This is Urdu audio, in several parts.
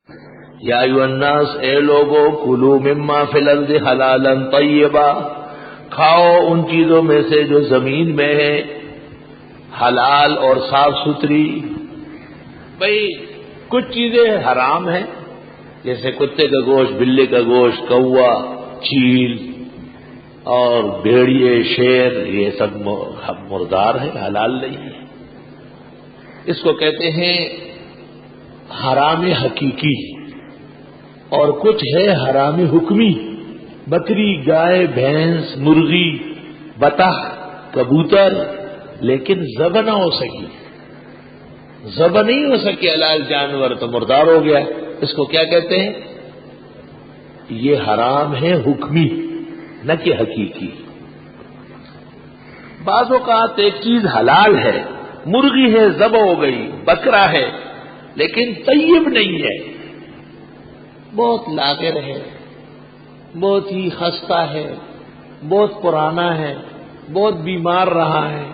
یا ایھا الناس، اے لوگو، کلوا مما فی الارض حلالا طیبا، کھاؤ ان چیزوں میں سے جو زمین میں ہے، حلال اور صاف ستھری۔ بھئی کچھ چیزیں حرام ہیں، جیسے کتے کا گوشت، بلے کا گوشت، کوا، چیل اور بھیڑیے، شیر، یہ سب مردار ہے، حلال نہیں ہے۔ اس کو کہتے ہیں حرام حقیقی، اور کچھ ہے حرام حکمی، بکری، گائے، بھینس، مرغی، بطخ، کبوتر، لیکن ذبح نہ ہو سکی، ذبح نہیں ہو سکی حلال جانور تو مردار ہو گیا۔ اس کو کیا کہتے ہیں؟ یہ حرام ہے حکمی، نہ کہ حقیقی۔ بعض اوقات ایک چیز حلال ہے، مرغی ہے، ذبح ہو گئی، بکرا ہے، لیکن طیب نہیں ہے، بہت لاغر ہے، بہت ہی خستہ ہے، بہت پرانا ہے، بہت بیمار رہا ہے،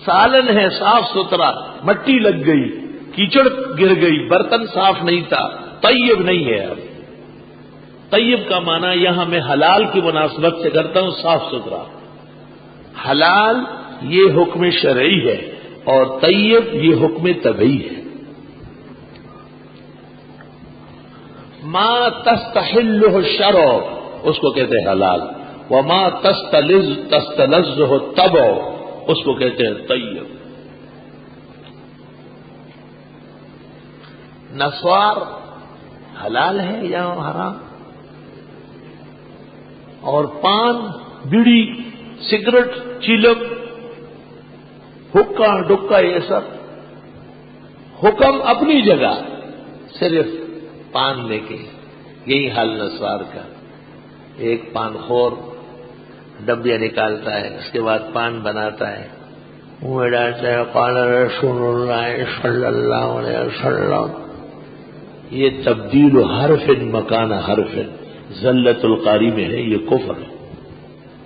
سالن ہے صاف ستھرا، مٹی لگ گئی، کیچڑ گر گئی، برتن صاف نہیں تھا، طیب نہیں ہے۔ اب طیب کا معنی یہاں میں حلال کی مناسبت سے کرتا ہوں، صاف ستھرا۔ حلال یہ حکم شرعی ہے اور طیب یہ حکم طبعی ہے۔ ما تستحلہ الشرع اس کو کہتے ہیں حلال، وما تستلذہ الطبع اس کو کہتے ہیں طیب۔ نسوار حلال ہے یا حرام؟ اور پان، بیڑی، سگریٹ، چیلم، حکا ڈکا، یہ سب حکم اپنی جگہ، صرف پان لے کے۔ یہی حال نسوار کا۔ ایک پان خور ڈبیا نکالتا ہے، اس کے بعد پان بناتا ہے، منہ میں ڈالتا ہے، قال رسول اللہ صلی اللہ علیہ وسلم۔ یہ تبدیل حرف مکان حرف ذلت القاری میں ہے، یہ کفر ہے۔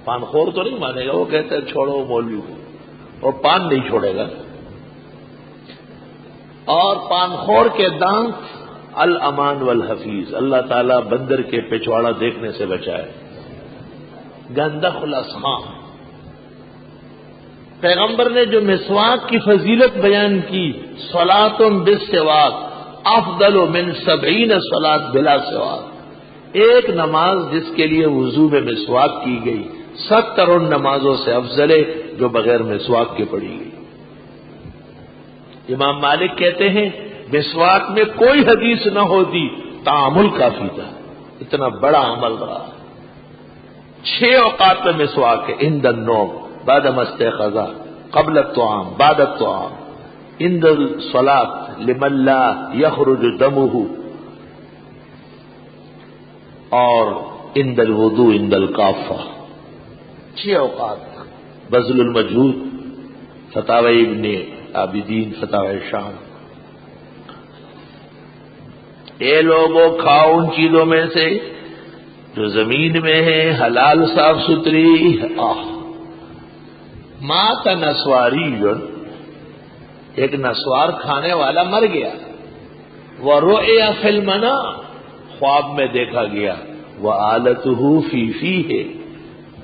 پان خور تو نہیں مانے گا، وہ کہتا ہے چھوڑو مولوی کو، اور پان نہیں چھوڑے گا۔ اور پان خور کے دانت الامان والحفیظ، اللہ تعالیٰ بندر کے پچھواڑا دیکھنے سے بچائے۔ گندخ الاسخام، پیغمبر نے جو مسواک کی فضیلت بیان کی، صلاۃ بالسواک افضل من 70 صلاۃ بلا سواک، ایک نماز جس کے لیے وضو میں مسواک کی گئی 70 ان نمازوں سے افضل ہے جو بغیر مسواک کے پڑھی گئی۔ امام مالک کہتے ہیں مسواک میں کوئی حدیث نہ ہوتی، تعامل کافی تھا، اتنا بڑا عمل رہا۔ 6 اوقات میں مسواک ہے، عند النوم، بعد ما استيقظ، قبل الطعام، بعد الطعام، عند الصلاة لمن لا يخرج دمه، اور عند الوضوء عند الکافہ۔ 6 اوقات۔ بذل المجہود، فتاوی ابن عابدین، فتاوی شام۔ اے لوگوں، کھاؤ ان چیزوں میں سے جو زمین میں ہے، حلال صاف ستھری۔ مات نسواری، ایک نسوار کھانے والا مر گیا، وَرُؤِيَ فِي الْمَنَامِ، خواب میں دیکھا گیا، وَآلَتُهُ فِي فِيهِ،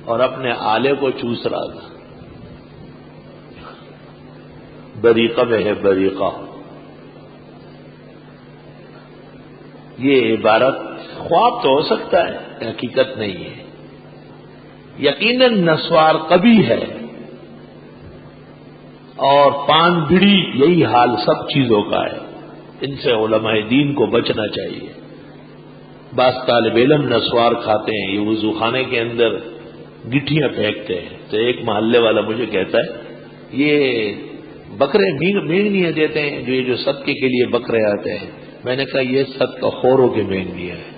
اور اپنے آلے کو چوس رہا تھا۔ بریقہ میں ہے، بریقہ۔ یہ عبارت خواب تو ہو سکتا ہے، حقیقت نہیں ہے۔ یقیناً نسوار قبیح ہے، اور پان بڑی، یہی حال سب چیزوں کا ہے۔ ان سے علماء دین کو بچنا چاہیے۔ بعض طالب علم نسوار کھاتے ہیں، یہ وضو خانے کے اندر گٹھیاں پھینکتے ہیں۔ تو ایک محلے والا مجھے کہتا ہے یہ بکرے مینگنیاں دیتے ہیں، جو صدقے کے لیے بکرے آتے ہیں۔ میں نے کہا یہ صدقہ خوروں کی مینگنیاں ہیں،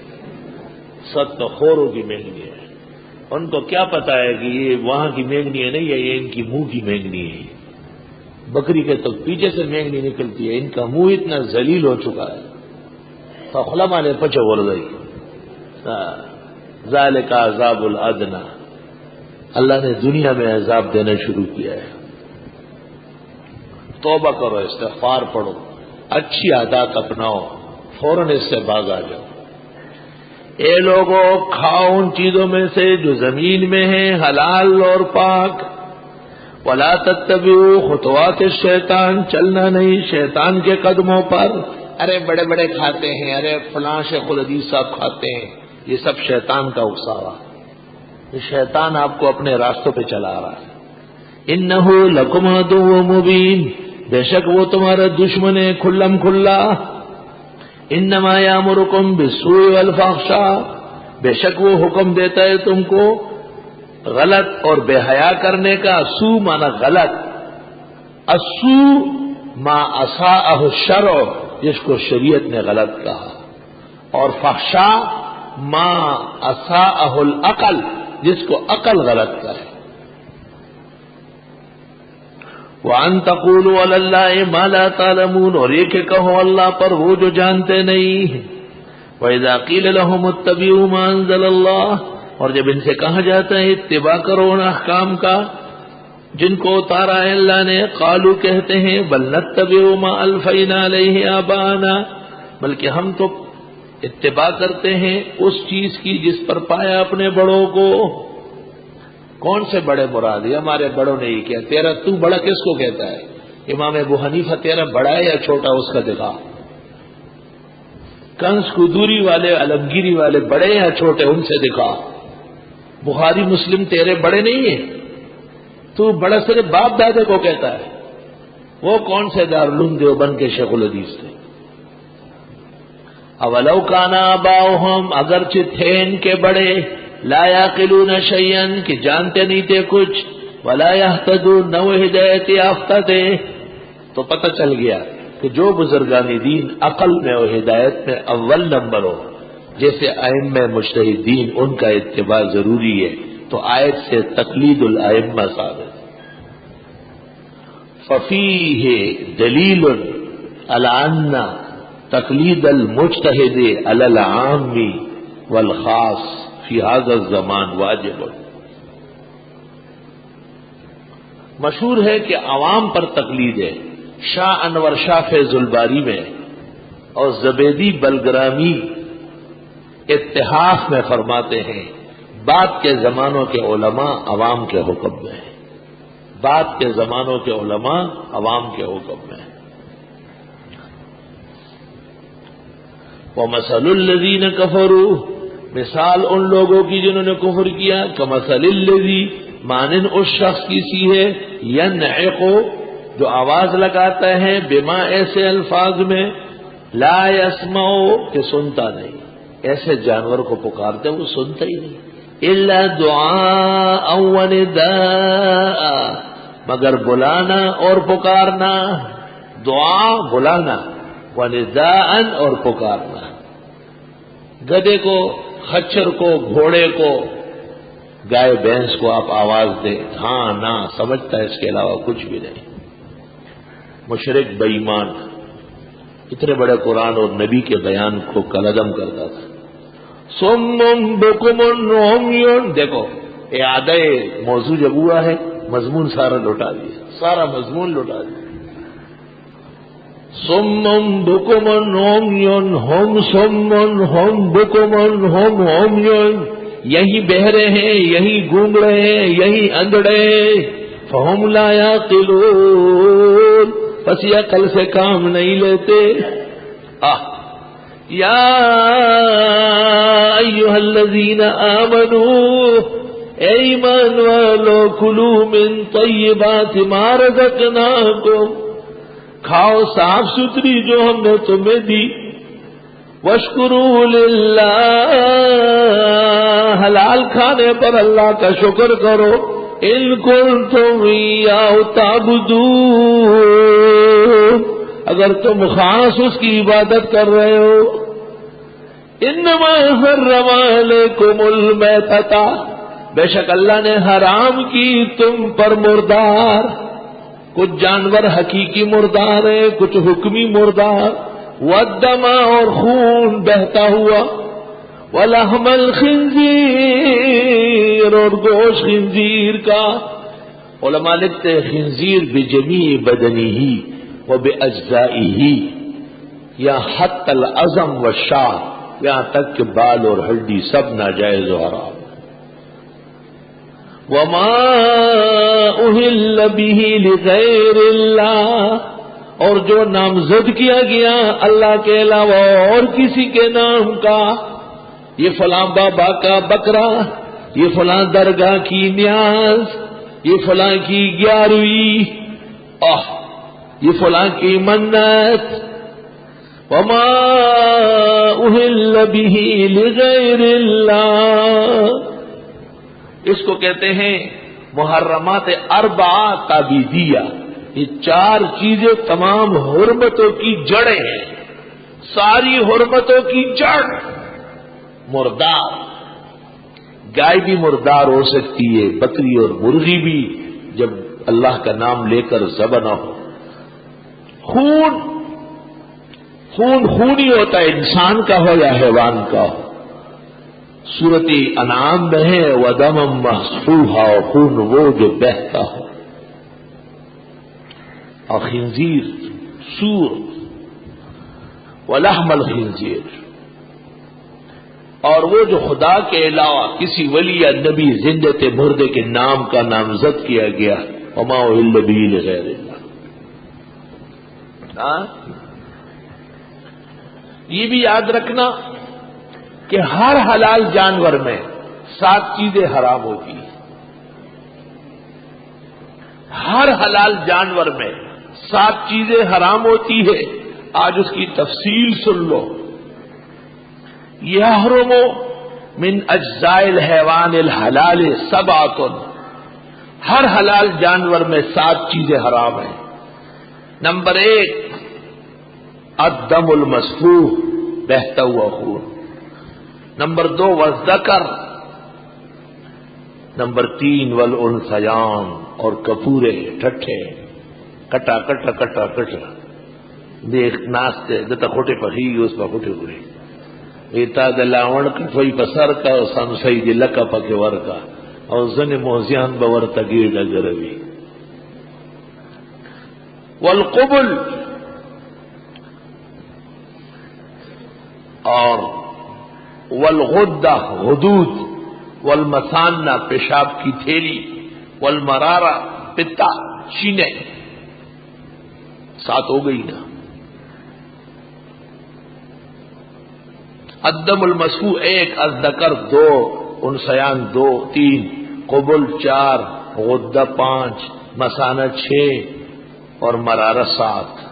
صدقہ خوروں کی مینگنیاں ہیں۔ ان کو کیا پتا ہے کہ یہ وہاں کی مینگنیاں نہیں ہے، یہ ان کی منہ کی مینگنی ہے۔ بکری کے تو پیچھے سے مینگنی نکلتی ہے، ان کا منہ اتنا ذلیل ہو چکا ہے۔ فخلا مانے پچو ورزائی، ذالک عذاب الادنی، اللہ نے دنیا میں عذاب دینا شروع کیا ہے۔ توبہ کرو، استغفار پڑھو، اچھی عادات اپناؤ، فوراً اس سے باز آ جاؤ۔ اے لوگوں کھاؤ ان چیزوں میں سے جو زمین میں ہیں حلال اور پاک، ولا تتبعوا خطوات الشیطان، چلنا نہیں شیطان کے قدموں پر۔ ارے بڑے بڑے کھاتے ہیں، ارے فلاں شیخ الحدیث صاحب کھاتے ہیں، یہ سب شیطان کا اکساوا، یہ شیطان آپ کو اپنے راستوں پہ چلا رہا ہے۔ انہ لکم عدو مبین، بے شک وہ تمہارا دشمن ہے کھلم کھلا۔ انما یامرکم بالسوء والفحشاء، بے شک وہ حکم دیتا ہے تم کو غلط اور بے حیا کرنے کا۔ سو مانا غلط، السو ما اساءہ الشرع، جس کو شریعت نے غلط کہا، اور فحشاء ما اساءہ العقل، جس کو عقل غلط کہے۔ وَأَن تَقُولُوا عَلَى اللَّهِ مَا لَا تَعْلَمُونَ، اور یہ کہ کہو اللہ پر وہ جو جانتے نہیں ہیں۔ وَإِذَا قِيلَ لَهُمُ اتَّبِعُوا مَا أَنزَلَ اللَّهُ، اور جب ان سے کہا جاتا ہے اتباع کرو ان احکام کا جن کو اتارا ہے اللہ نے، قالوا کہتے ہیں بل نتبع ما الفینا علیہ آباءنا، بلکہ ہم تو اتباع کرتے ہیں اس چیز کی جس پر پایا اپنے بڑوں کو۔ کون سے بڑے مراد؟ یہ ہمارے بڑوں نے یہ کیا، تیرا تو بڑا کس کو کہتا ہے؟ امام ابو حنیفہ تیرا بڑا ہے یا چھوٹا، اس کا دکھا۔ کنس قدوری والے علمگیری والے بڑے یا چھوٹے، ان سے دکھا۔ بخاری مسلم تیرے بڑے نہیں ہیں، تو بڑا صرف باپ دادے کو کہتا ہے۔ وہ کون سے دارالعلوم دیوبند کے شیخ الحدیث تھے؟ اولو کان آباؤہم، اگرچہ تھے ان کے بڑے، لا یعقلون شیئا، کہ جانتے نہیں تھے کچھ، ولا یہتدون، نہ وہ ہدایت یافتہ تھے۔ تو پتہ چل گیا کہ جو بزرگان دین عقل میں اور ہدایت میں اول نمبر ہو، جیسے ائمہ مجتہدین، ان کا اتباع ضروری ہے، تو آیت سے تقلید الائمہ ثابت۔ ففیہ دلیل علی ان تقلید المجتہد علی العام والخاص فی ھذا الزمان واجب۔ مشہور ہے کہ عوام پر تقلید ہے۔ شاہ انور شاہ فیض الباری میں اور زبیدی بلگرامی اتحاف میں فرماتے ہیں بعد کے زمانوں کے علماء عوام کے حکم میں، بعد کے زمانوں کے علماء عوام کے حکم میں۔ وَمَثَلُ الَّذِينَ كَفَرُوا، مثال ان لوگوں کی جنہوں نے کفر کیا، كَمَثَلِ الَّذِي، مانند اس شخص کی سی ہے، يَنْعِقُ، جو آواز لگاتا ہے، بما، ایسے الفاظ میں، لا يَسْمَعُ، کہ سنتا نہیں۔ ایسے جانور کو پکارتے وہ سنتا ہی نہیں۔ الا دعاء ونداء، مگر بلانا اور پکارنا، دعا بلانا، ونداء اور پکارنا۔ گدھے کو، خچر کو، گھوڑے کو، گائے بھینس کو آپ آواز دیں، ہاں نہ سمجھتا ہے، اس کے علاوہ کچھ بھی نہیں۔ مشرک بے ایمان اتنے بڑے قرآن اور نبی کے بیان کو کالعدم کرتا تھا۔ سم بکم عمی، دیکھو اعادہ موضوع جب ہوا ہے، مضمون سارا لوٹا دیا، سارا مضمون لوٹا دیا۔ سم بکم عمی، ہم سم ہم بکم ہم عمی، یہی بہرے ہیں، یہی گونگ رہے ہیں، یہی اندھڑے ہیں۔ فہم لا یعقلون، پس یہ عقل سے کام نہیں لیتے۔ یا ایھا الذین آمنوا، اے ایمان والو، کلوا من طیبات ما رزقناکم، کھاؤ صاف ستھری جو ہم نے تمہیں دی، واشکروا للہ، حلال کھانے پر اللہ کا شکر کرو، ان کنتم ایاہ تعبدون، اگر تم خاص اس کی عبادت کر رہے ہو۔ انما حرم علیکم المیتۃ، بے شک اللہ نے حرام کی تم پر مردار، کچھ جانور حقیقی مردار ہیں، کچھ حکمی مردار، والدم، اور خون بہتا ہوا، ولحم الخنزیر، اور گوشت خنزیر کا۔ علماء لکھتے ہیں خنزیر بجمیع بدنہ وباجزائہ، یا حت العظم و شاہ، یہاں تک کہ بال اور ہڈی سب ناجائز و حرام۔ وما اہل بہ لغیر اللہ، اور جو نامزد کیا گیا اللہ کے علاوہ اور کسی کے نام کا، یہ فلاں بابا کا بکرا، یہ فلاں درگاہ کی نیاز، یہ فلاں کی 11ویں، یہ فلاں کی منت۔ وما اہل بہ لغیر اللہ، اس کو کہتے ہیں محرمات اربعہ تعبیدیہ۔ یہ 4 چیزیں تمام حرمتوں کی جڑیں ہیں، ساری حرمتوں کی جڑ۔ مردار، گائے بھی مردار ہو سکتی ہے، بکری اور مرغی بھی جب اللہ کا نام لے کر ذبح نہ ہو۔ خون ہی ہوتا ہے، انسان کا ہو یا حیوان کا ہو۔ سورۃ انعام میں ہے وَدَمًا مَّسْفُوحًا، اور خون وہ جو بہتا ہو۔ اور خنزیر، سور، وَلَحْمَ الْخِنزِيرِ، اور وہ جو خدا کے علاوہ کسی ولی یا نبی زندہ مردے کے نام کا نامزد کیا گیا۔ وما اہل بہ لغیر اللہ۔ یہ بھی یاد رکھنا کہ ہر حلال جانور میں 7 چیزیں حرام ہوتی ہیں۔ ہر حلال جانور میں 7 چیزیں حرام ہوتی ہے۔ آج اس کی تفصیل سن لو۔ یحرم من اجزاء الحیوان الحلال 7، ہر حلال جانور میں 7 چیزیں حرام ہیں۔ نمبر 1 الدم المسفوح، بہتا ہوا خون۔ نمبر 2 والذکر۔ نمبر 3 والانثیان، اور کپورے، ٹھٹھے، کٹا کٹا کٹا کٹا دیکھ ناستے دتا کھوٹے پخی اس پا کھوٹے ہوئے ایتا دلاون کٹوئی پسر کا سانسائی دی لکا پاکے ورکا اور زن موزیان باورتا گیر لگروی۔ والقبل، اور والغدہ، غدود، والمثانہ، پیشاب کی تھیلی، والمرارہ، پتا، چینے۔ 7 ہو گئی نا۔ الدم المسفوح 1، الذکر 2، انثیان 2، 3، قبل 4، غدہ 5، مثانہ 6 اور مرارہ 7۔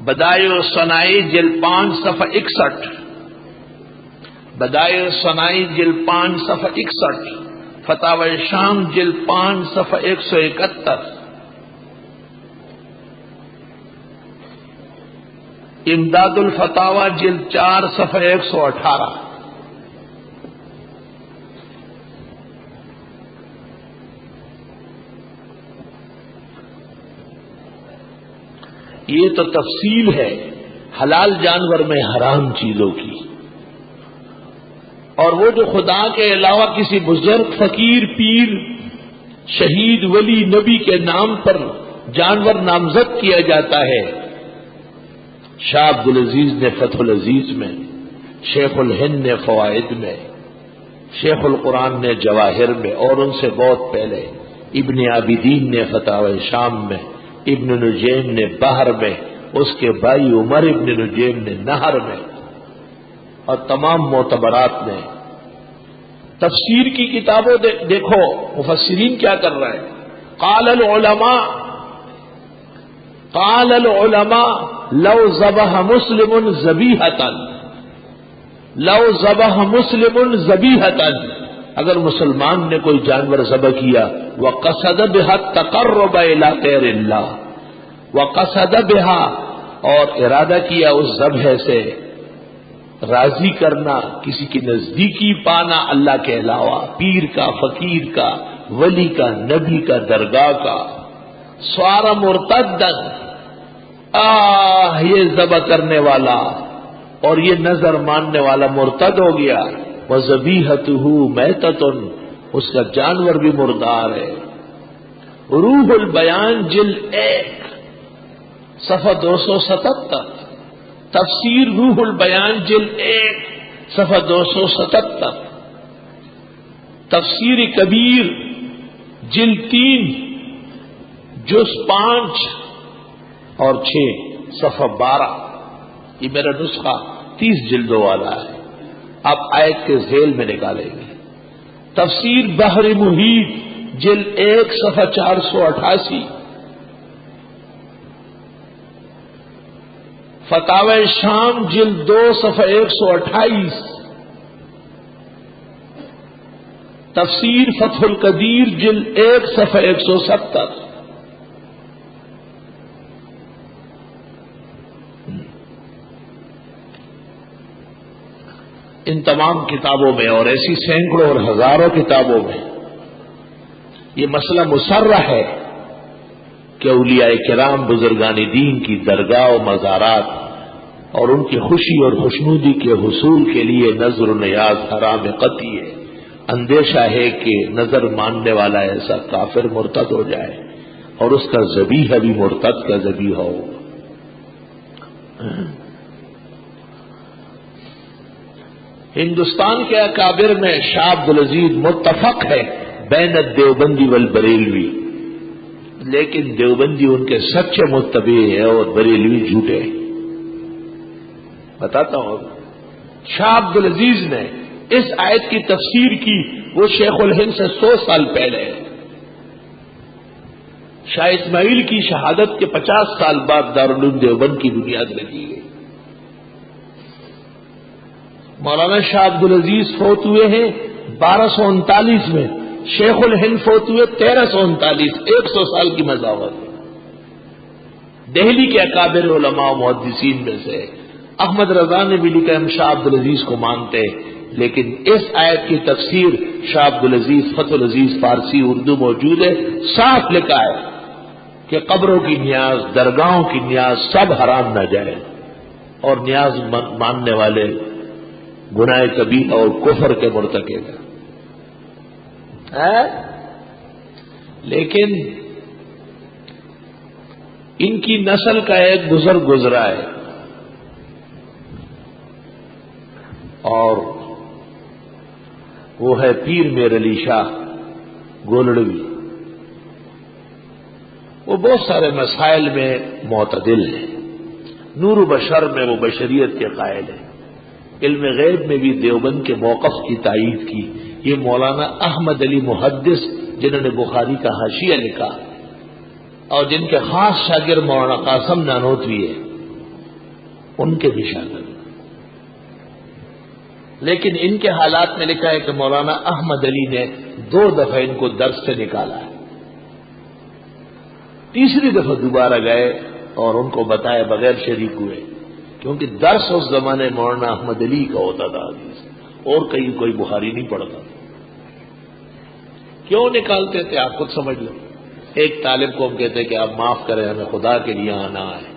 بدائع الصنائع جلد 5 صفحہ 61، بدائع الصنائع جلد 5 صفحہ 61، فتاوی شام جلد 5 صفحہ 171، امداد الفتاوی جلد 4 صفحہ 118۔ یہ تو تفصیل ہے حلال جانور میں حرام چیزوں کی، اور وہ جو خدا کے علاوہ کسی بزرگ، فقیر، پیر، شہید، ولی، نبی کے نام پر جانور نامزد کیا جاتا ہے۔ شاہ عبدالعزیز نے فتح العزیز میں، شیخ الہند نے فوائد میں، شیخ القرآن نے جواہر میں، اور ان سے بہت پہلے ابن عابدین نے فتاوی شام میں، ابن نجیم نے بحر میں، اس کے بھائی عمر ابن نجیم نے نہر میں، اور تمام معتبرات نے۔ تفسیر کی کتابوں دیکھو مفسرین کیا کر رہے ہیں۔ قال العلماء لو ذبح مسلم ذبیحۃ، اگر مسلمان نے کوئی جانور ذبح کیا، وقصد بها التقرب الى غیر اللہ، وقصد بها، اور ارادہ کیا اس ذبح سے راضی کرنا، کسی کی نزدیکی پانا اللہ کے علاوہ، پیر کا، فقیر کا، ولی کا، نبی کا، درگاہ کا، صار مرتدن، یہ ذبح کرنے والا اور یہ نظر ماننے والا مرتد ہو گیا۔ وذبیحتہ میتۃ، اس کا جانور بھی مردار ہے۔ روح البیان جلد 1 صفحہ 277، تفسیر روح البیان جلد 1 صفحہ 277، تفسیر کبیر جلد 3 جز 5 اور 6 صفحہ 12۔ یہ میرا نسخہ 30 جلدوں والا ہے، آپ آیت کے ذیل میں نکالیں گے۔ تفسیر بحر محیط جلد 1 صفحہ 488، فتاوی شام جلد 2 صفحہ 128، تفسیر فتح القدیر جلد 1 صفحہ 170۔ ان تمام کتابوں میں اور ایسی سینکڑوں اور ہزاروں کتابوں میں یہ مسئلہ مصرح ہے کہ اولیاء کرام بزرگان دین کی درگاہ و مزارات اور ان کی خوشی اور خوشنودی کے حصول کے لیے نظر و نیاز حرام قطعی ہے۔ اندیشہ ہے کہ نظر ماننے والا ایسا کافر مرتد ہو جائے اور اس کا ذبیحہ بھی مرتد کا ذبیحہ ہو۔ ہندوستان کے اکابر میں شاہ عبدالعزیز متفق ہے بین دیوبندی والبریلوی، لیکن دیوبندی ان کے سچے متبع ہیں اور بریلوی جھوٹے ہیں۔ بتاتا ہوں، شاہ عبدالعزیز نے اس آیت کی تفسیر کی، وہ شیخ الہند سے 100 سال پہلے ہے۔ شاہ اسماعیل کی شہادت کے 50 سال بعد دارالعلوم دیوبند کی بنیاد لگی گئی۔ مولانا شاہ عبدالعزیز فوت ہوئے ہیں 1239 میں، شیخ الہند فوت ہوئے 1339، 100 سال کی مساوت ہے۔ دہلی کے اکابر علماء و محدثین میں سے احمد رضا نے بھی لکھا ہم شاہ عبدالعزیز کو مانتے ہیں، لیکن اس آیت کی تفسیر شاہ عبدالعزیز فتح العزیز فارسی اردو موجود ہے، صاف لکھا ہے کہ قبروں کی نیاز، درگاہوں کی نیاز سب حرام نہ جائے، اور نیاز ماننے والے گناہ کبیرہ اور کفر کے مرتکب ہیں۔ لیکن ان کی نسل کا ایک بزرگ گزرا ہے اور وہ ہے پیر میر علی شاہ گولڑوی۔ وہ بہت سارے مسائل میں معتدل ہیں، نور و بشر میں وہ بشریت کے قائل ہیں، علم غیب میں بھی دیوبند کے موقف کی تائید کی۔ یہ مولانا احمد علی محدث جنہوں نے بخاری کا حاشیہ لکھا اور جن کے خاص شاگرد مولانا قاسم نانوتوی ہے، ان کے بھی شاگرد، لیکن ان کے حالات میں لکھا ہے کہ مولانا احمد علی نے 2 دفعہ ان کو درس سے نکالا ہے، تیسری دفعہ دوبارہ گئے اور ان کو بتائے بغیر شریک ہوئے، کیونکہ درس اس زمانے مولانا احمد علی کا ہوتا تھا حدیث، اور کہیں کوئی بخاری نہیں پڑھتا تھا۔ کیوں نکالتے تھے آپ خود سمجھ لو۔ ایک طالب کو ہم کہتے کہ آپ معاف کریں، ہمیں خدا کے لیے آنا ہے،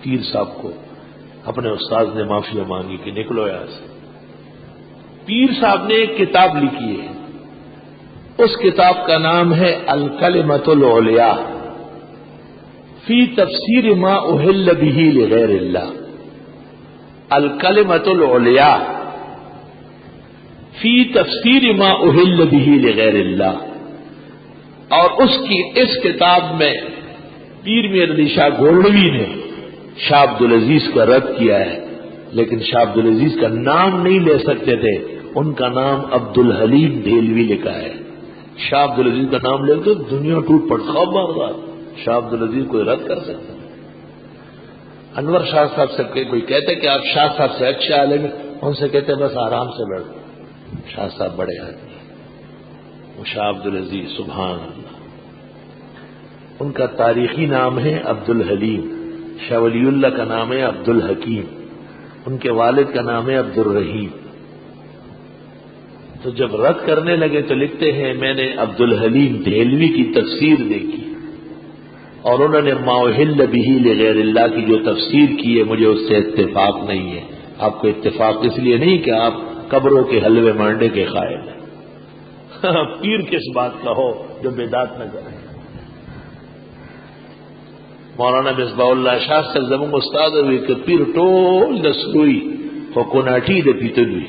پیر صاحب کو اپنے استاد نے معافی مانگی کہ نکلو یہاں سے۔ پیر صاحب نے ایک کتاب لکھی ہے، اس کتاب کا نام ہے الکلمۃ العلیاء فی تفسیر ما احل بہ لغیر اللہ۔ الکلمۃ العلیاء فی تفسیر ما احل بہ لغیر اللہ، اور اس کتاب میں پیر میر علی شاہ گولڑوی نے شاہ عبدالعزیز کا رد کیا ہے، لیکن شاہ عبدالعزیز کا نام نہیں لے سکتے تھے، ان کا نام عبدالحلیم دہلوی لکھا ہے۔ شاہ عبدالعزیز کا نام لے تو دنیا ٹوٹ پڑتا، خبردار شاہ عبدالعزیز کوئی رد کر سکتا؟ انور شاہ صاحب سے کوئی کہتے کہ آپ شاہ صاحب سے اچھے عالم ہیں، ان سے کہتے بس آرام سے بیٹھ، شاہ صاحب بڑے آدمی، وہ شاہ عبدالعزیز سبحان اللہ۔ ان کا تاریخی نام ہے عبدالحلیم، شاہ ولی اللہ کا نام ہے عبدالحکیم، ان کے والد کا نام ہے عبدالرحیم۔ تو جب رد کرنے لگے تو لکھتے ہیں میں نے عبدالحلیم دہلوی کی تفسیر دیکھی اور انہوں نے ما احل بہ لغیر اللہ کی جو تفسیر کی ہے مجھے اس سے اتفاق نہیں ہے۔ آپ کو اتفاق اس لیے نہیں کہ آپ قبروں کے حلوے مانڈے کے قائل ہیں۔ پیر کس بات کا ہو جو بدعت نہ کرے۔ مولانا مصباح اللہ شاہ سے زمون استاد ہوئی کہ پیر ټول د سروي خو کوناټي د پیتلوي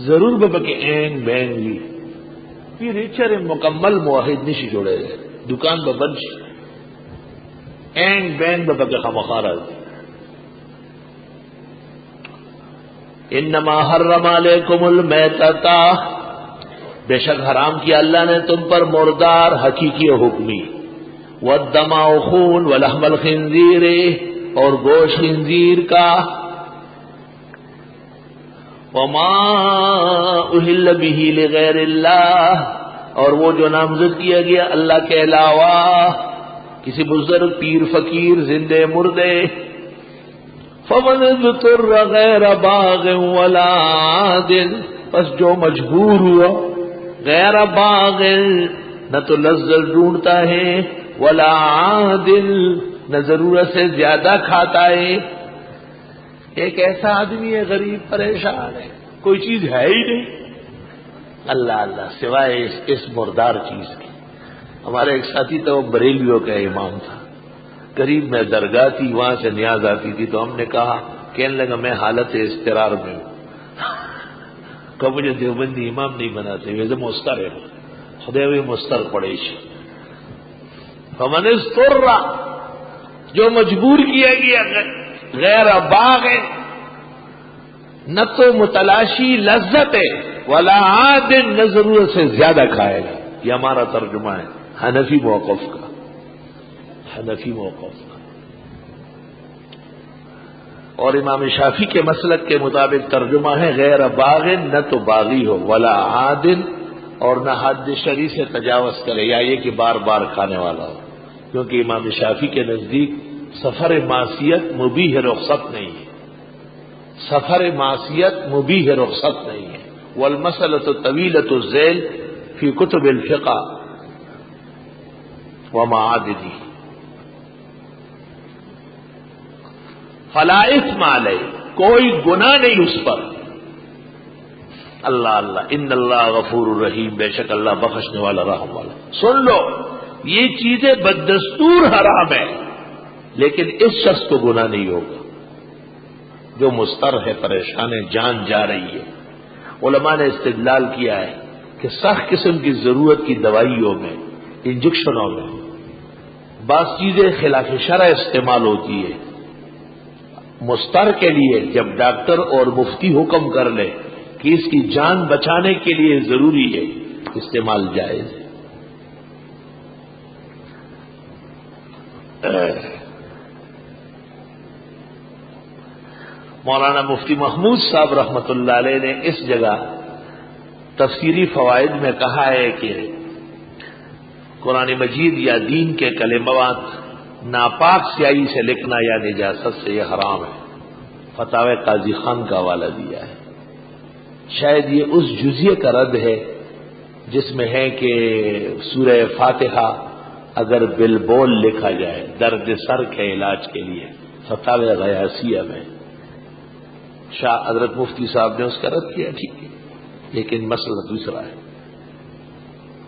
ضرور به پکې اینگ بینگ وي. پیر چرې مکمل موحد نشي جوړېږي، دکان به بند شي، اینگ بینگ به پکې خامخا راځي. انما حرم علیکم المیتۃ، بے شک حرام کیا اللہ نے تم پر مردار حقیقی و حکمی، والدم خون ولحم الخنزیر اور گوشت خنزیر کا، وما اہل بہ لغیر اللہ اور وہ جو نامزد کیا گیا اللہ کے علاوہ، کسی بزرگ پیر فقیر زندے مردے. فمن اضطر غیر باغ ولا عاد، پس جو مجبور ہوا غیر باغ نہ تو لذت ڈھونڈتا ہے، ولا عاد نہ ضرورت سے زیادہ کھاتا ہے. ایک ایسا آدمی ہے غریب پریشان ہے، کوئی چیز ہے ہی نہیں، اللہ اللہ سوائے اس مردار چیز کی. ہمارے ایک ساتھی تو بریلیوں کا امام تھا، قریب میں درگاہ تھی، وہاں سے نیاز آتی تھی، تو ہم نے کہا، کہنے لگا میں حالت اضطرار میں ہوں، کہ مجھے دیوبندی امام نہیں بناتے، ویسے مستر ہے خدا بھی مستر پڑے چی. فمن اضطر، جو مجبور کیا گیا غیر باغ، نہ تو متلاشی لذت ہے، ولا عاد نہ ضرورت سے زیادہ کھائے گا. یہ ہمارا ترجمہ ہے حنفی موقف کا، حنفی موقف کا. اور امام شافعی کے مسلک کے مطابق ترجمہ ہے غیر باغ، نہ تو باغی ہو، ولا عاد اور نہ حد شرعی سے تجاوز کرے، یا یہ کہ بار بار کھانے والا ہو. کیونکہ امام شافعی کے نزدیک سفر معصیت مبیح رخصت نہیں ہے، سفر معصیت مبیح رخصت نہیں ہے. والمسألة طویلۃ الذیل فی کتب الفقہ ومعادنہ. فلا اثم علیہ، کوئی گناہ نہیں اس پر. اللہ اللہ، ان اللہ غفور الرحیم، بے شک اللہ بخشنے والا رحم والا. سن لو، یہ چیزیں بددستور حرام ہے، لیکن اس شخص کو گناہ نہیں ہوگا جو مضطر ہے، پریشان ہے، جان جا رہی ہے. علماء نے استدلال کیا ہے کہ سخت قسم کی ضرورت کی دوائیوں میں، انجیکشنوں میں بعض چیزیں خلاف شرع استعمال ہوتی ہے. مضطر کے لیے جب ڈاکٹر اور مفتی حکم کر لے کہ اس کی جان بچانے کے لیے ضروری ہے، استعمال جائز ہے. مولانا مفتی محمود صاحب رحمت اللہ علیہ نے اس جگہ تفسیری فوائد میں کہا ہے کہ قرآن مجید یا دین کے کلمات ناپاک سیاہی سے لکھنا یا نجاست سے یہ حرام ہے. فتاوی قاضی خان کا حوالہ دیا ہے. شاید یہ اس جزیے کا رد ہے جس میں ہے کہ سورہ فاتحہ اگر بالبول لکھا جائے درد سر کے علاج کے لیے، فتاوی غیاسیہ میں شاہ حضرت مفتی صاحب نے اس کا رد کیا، ٹھیک ہے، لیکن مسئلہ دوسرا ہے،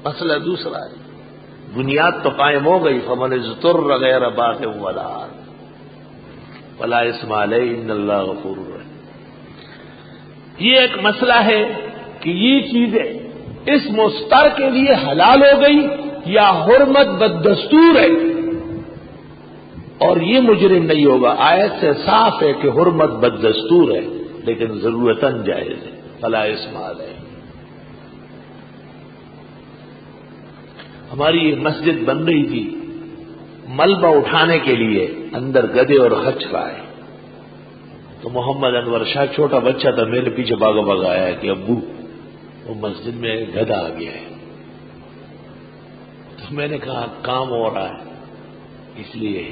مسئلہ دوسرا ہے. بنیاد تو قائم ہو گئی، فمن اضطر غیر باغ ولا عاد ولا اثم علیہ ان اللہ غفور رحیم. یہ ایک مسئلہ ہے کہ یہ چیزیں اس مضطر کے لیے حلال ہو گئی یا حرمت بددستور ہے، اور یہ مجرم نہیں ہوگا. آیت سے صاف ہے کہ حرمت بددستور ہے، لیکن ضرورتاً جائز ہے. فلا اثم علیہ. ہماری یہ مسجد بن رہی تھی، ملبہ اٹھانے کے لیے اندر گدے اور خچ آئے، تو محمد انور شاہ چھوٹا بچہ تھا، میرے پیچھے بھاگا بھاگا آیا کہ ابو وہ مسجد میں گدھا آ گیا ہے. تو میں نے کہا کام ہو رہا ہے اس لیے.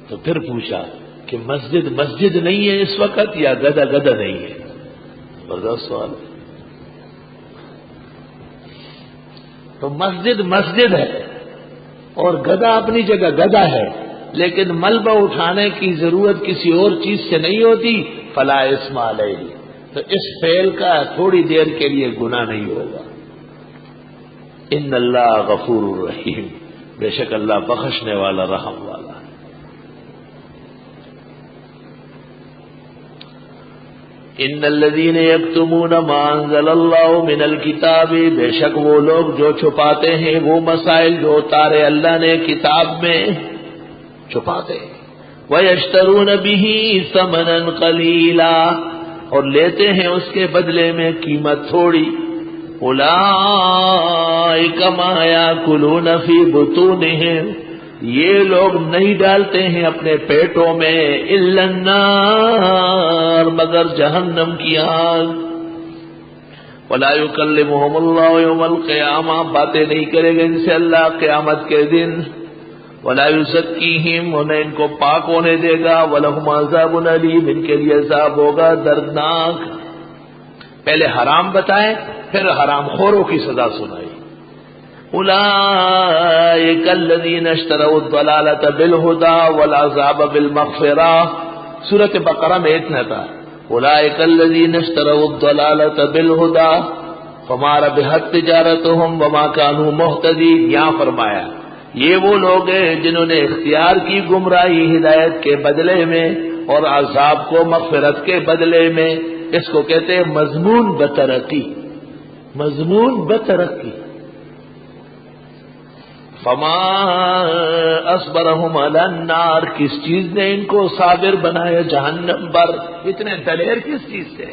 تو پھر پوچھا کہ مسجد مسجد نہیں ہے اس وقت یا گدھا گدھا نہیں ہے؟ زبردست سوال ہے. تو مسجد مسجد ہے اور گدھا اپنی جگہ گدھا ہے، لیکن ملبہ اٹھانے کی ضرورت کسی اور چیز سے نہیں ہوتی. فلا اثم علیہ، تو اس فعل کا تھوڑی دیر کے لیے گناہ نہیں ہوگا. ان اللہ غفور الرحیم، بے شک اللہ بخشنے والا رحم والا. ان الذین یکتمون ما انزل اللہ من الکتاب، بے شک وہ لوگ جو چھپاتے ہیں وہ مسائل جو اتارے اللہ نے کتاب میں، چھپاتے ہیں، وَيَشْتَرُونَ بِهِ ثَمَنًا قَلِيلًا، اور لیتے ہیں اس کے بدلے میں قیمت تھوڑی، اولئک ما یاکلون فی بطونہم، یہ لوگ نہیں ڈالتے ہیں اپنے پیٹوں میں الا النار، مگر جہنم کی آگ، ولا یکلمہم اللہ یوم القیامہ، باتیں نہیں کرے گا ان سے اللہ قیامت کے دن، ولا یزکیہم، انہیں ان کو پاک ہونے دے گا، ولہم عذاب علیم، ان کے لیے عذاب ہوگا دردناک۔ پہلے حرام بتائے، پھر حرام خوروں کی سزا سنائی۔ اولئک الذین اشتروا الضلالۃ بالہدی والعذاب بالمغفرہ، سورۃ بقرہ میں اتنا تھا، اولئک الذین اشتروا الضلالۃ بالہدی فما ربحت تجارتہم وما کانوا مہتدین، یہاں فرمایا یہ وہ لوگ ہیں جنہوں نے اختیار کی گمراہی ہدایت کے بدلے میں اور عذاب کو مغفرت کے بدلے میں، اس کو کہتے ہیں مضمون بترقی، مضمون بترقی۔ فما اصبرہم علی النار، کس چیز نے ان کو صابر بنایا جہنم پر، اتنے دلیر کس چیز سے؟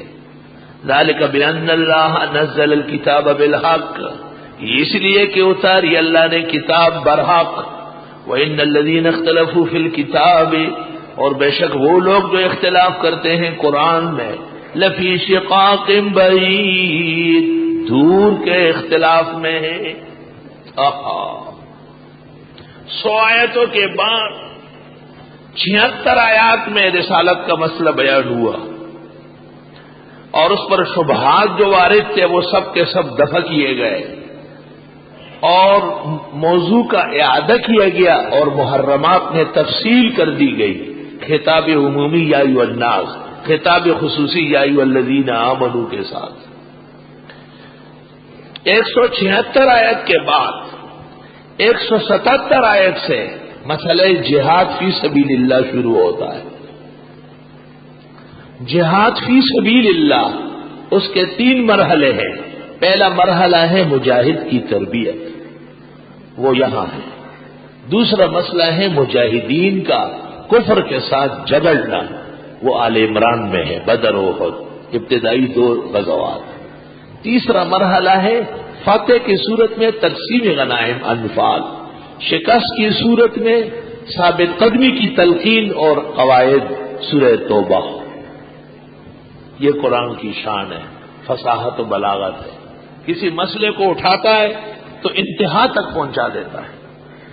ذالک بان اللہ نزل الکتاب بالحق، اس لیے کہ اتاری اللہ نے کتاب برحق، وان الذین اختلفوا فی الکتاب، اور بے شک وہ لوگ جو اختلاف کرتے ہیں قرآن میں، لفی شقاق بعید، دور کے اختلاف میں ہے۔ 100 آیتوں کے بعد 76 آیات میں رسالت کا مسئلہ بیان ہوا، اور اس پر شبہات جو وارد تھے وہ سب کے سب دفع کیے گئے، اور موضوع کا اعادہ کیا گیا، اور محرمات میں تفصیل کر دی گئی، خطاب عمومی یا ایھا الناس، خطاب خصوصی یا ایھا الذین آمنوا کے ساتھ۔ 176 آیت کے بعد 177 آیت سے مسئلہ جہاد فی سبیل اللہ شروع ہوتا ہے۔ جہاد فی سبیل اللہ، اس کے 3 مرحلے ہیں۔ پہلا مرحلہ ہے مجاہد کی تربیت، وہ یہاں ہے۔ دوسرا مسئلہ ہے مجاہدین کا کفر کے ساتھ جھگڑنا، وہ آل عمران میں ہے، بدر و احد، ابتدائی 2 غزوات۔ تیسرا مرحلہ ہے فتح کی صورت میں تقسیم غنائم انفال، شکست کی صورت میں ثابت قدمی کی تلقین اور قواعد، سورہ توبہ۔ یہ قرآن کی شان ہے، فصاحت و بلاغت ہے، کسی مسئلے کو اٹھاتا ہے تو انتہا تک پہنچا دیتا ہے۔